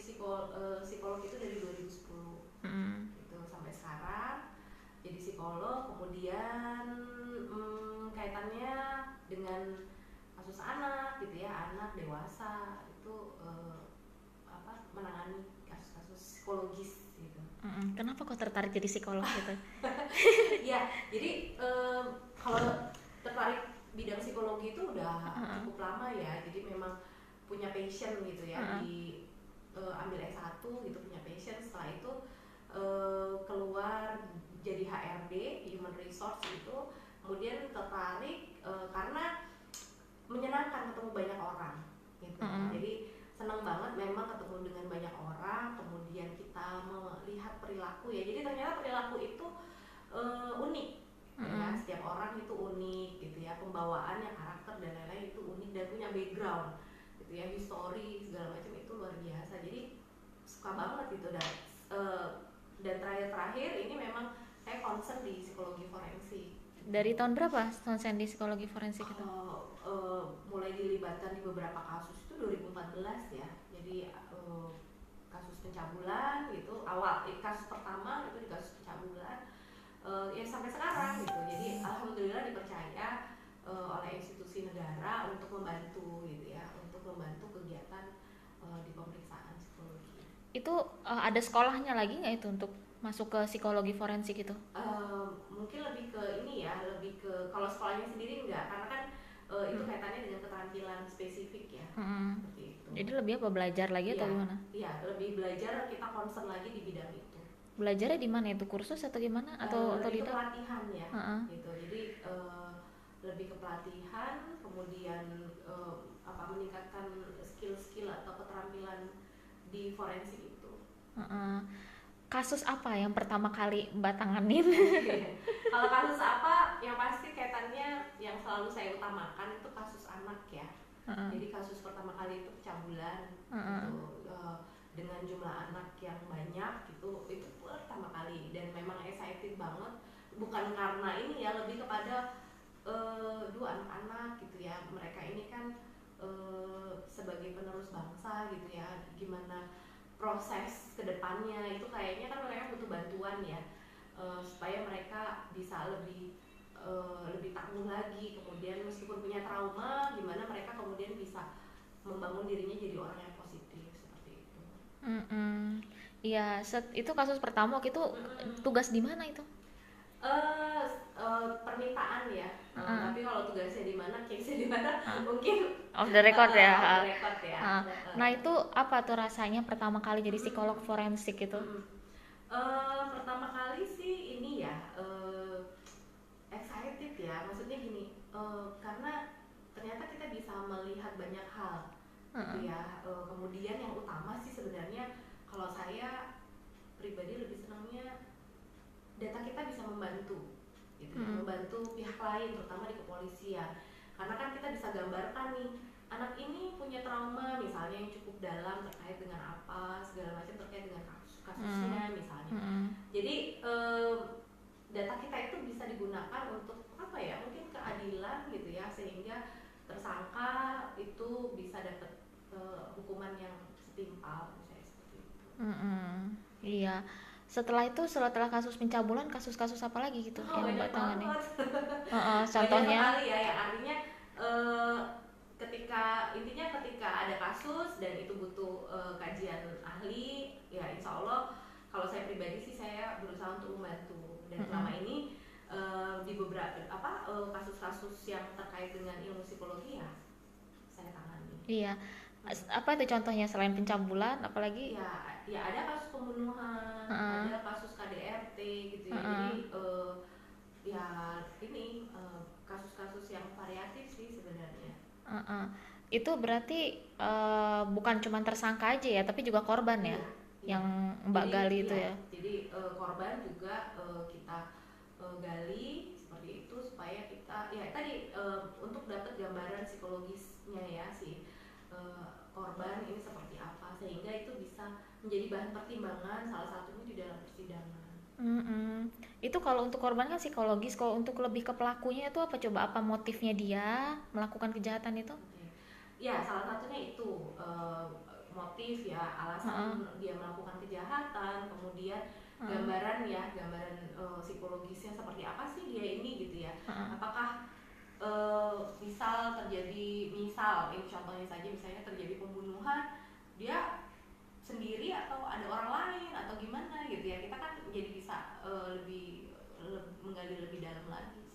psikolog itu dari 2010 gitu sampai sekarang jadi psikolog. Kemudian kaitannya dengan kasus anak gitu ya, anak dewasa itu menangani kasus-kasus psikologis gitu. Kenapa kok tertarik jadi psikolog gitu? Ya, jadi kalau tertarik bidang psikologi itu udah cukup lama ya. Jadi memang punya passion gitu ya, di ambil S1 gitu, punya passion. Setelah itu keluar jadi HRD, Human Resource itu. Kemudian tertarik karena menyenangkan ketemu banyak orang gitu. Jadi senang banget memang ketemu dengan banyak orang, kemudian kita melihat perilaku ya. Jadi ternyata perilaku itu unik ya, setiap orang itu unik gitu ya, pembawaannya, karakter dan lain-lain itu unik dan punya background gitu ya, history segala macam itu luar biasa. Jadi suka banget gitu. Dan terakhir ini memang saya concern di psikologi forensik. Dari tahun berapa konsen di psikologi forensik itu? Mulai dilibatkan di beberapa kasus itu 2014 ya. Jadi kasus pencabulan gitu, kasus pertama itu di kasus pencabulan ya sampai sekarang gitu. Jadi alhamdulillah dipercaya oleh institusi negara untuk membantu gitu ya, untuk membantu kegiatan di pemeriksaan psikologi. Itu ada sekolahnya lagi nggak itu untuk masuk ke psikologi forensik itu? Mungkin lebih ke ini ya, lebih ke kalau sekolahnya sendiri enggak, karena kan itu kaitannya dengan keterampilan spesifik ya. Seperti itu. Jadi lebih apa, belajar lagi atau gimana? Iya, lebih belajar, kita concern lagi di bidang itu. Belajarnya di mana itu, kursus atau gimana atau lebih di ke pelatihan ya, gitu. Jadi lebih ke pelatihan, kemudian meningkatkan skill-skill atau keterampilan di forensik itu. Kasus apa yang pertama kali Mbak tanganin? Kalau kasus apa, yang pasti kaitannya yang selalu saya utamakan itu kasus anak ya. Jadi kasus pertama kali itu pencabulan gitu, dengan jumlah anak yang banyak gitu, itu pertama kali. Dan memang excited banget, bukan karena ini ya, lebih kepada dua anak-anak gitu ya, mereka ini kan sebagai penerus bangsa gitu ya, gimana proses kedepannya itu kayaknya kan mereka butuh bantuan ya, supaya mereka bisa lebih tangguh lagi. Kemudian meskipun punya trauma, gimana mereka kemudian bisa membangun dirinya jadi orang yang positif seperti itu. Iya, itu kasus pertama waktu itu. Tugas di mana itu? Permintaan ya, tapi kalau tugasnya di mana, case-nya di mana, mungkin off the record ya. off the record ya. Nah itu apa tuh rasanya pertama kali jadi psikolog forensik itu? Pertama kali sih ini ya, excited ya, maksudnya gini, karena ternyata kita bisa melihat banyak hal gitu ya. Kemudian yang utama sih sebenarnya kalau saya pribadi lebih senangnya data kita bisa membantu gitu ya, membantu pihak lain terutama di kepolisian, karena kan kita bisa gambarkan nih, anak ini punya trauma misalnya yang cukup dalam terkait dengan apa segala macam, terkait dengan kasusnya misalnya. Jadi data kita itu bisa digunakan untuk apa ya, mungkin keadilan gitu ya, sehingga tersangka itu bisa dapat hukuman yang setimpal misalnya seperti itu. Iya. Setelah kasus pencabulan, kasus-kasus apa lagi gitu yang Mbak tangani? Contohnya? Banyak sekali ya, yang artinya ketika ada kasus dan itu butuh kajian ahli, ya insya Allah kalau saya pribadi sih saya berusaha untuk membantu. Dan selama ini di beberapa kasus-kasus yang terkait dengan ilmu psikologi ya saya tangani. Iya. Apa itu contohnya selain pencabulan, apalagi? Ya ada kasus pembunuhan, ada kasus KDRT gitu ya. Jadi ya ini kasus-kasus yang variatif sih sebenarnya. Itu berarti bukan cuma tersangka aja ya, tapi juga korban ya, yang Mbak gali itu ya. Jadi korban juga kita gali seperti itu supaya kita ya tadi untuk dapat gambaran psikologisnya ya si korban ini seperti apa, sehingga itu bisa menjadi bahan pertimbangan salah satunya di dalam persidangan. Itu kalau untuk korban kan psikologis, kalau untuk lebih ke pelakunya itu apa coba, apa motifnya dia melakukan kejahatan itu? Ya salah satunya itu motif ya, alasan dia melakukan kejahatan, kemudian gambaran psikologisnya seperti apa sih dia ini gitu ya. Apakah misal ini contohnya saja, misalnya terjadi pembunuhan, dia sendiri atau ada orang lain atau gimana gitu ya, kita kan jadi bisa lebih menggali lebih dalam lagi.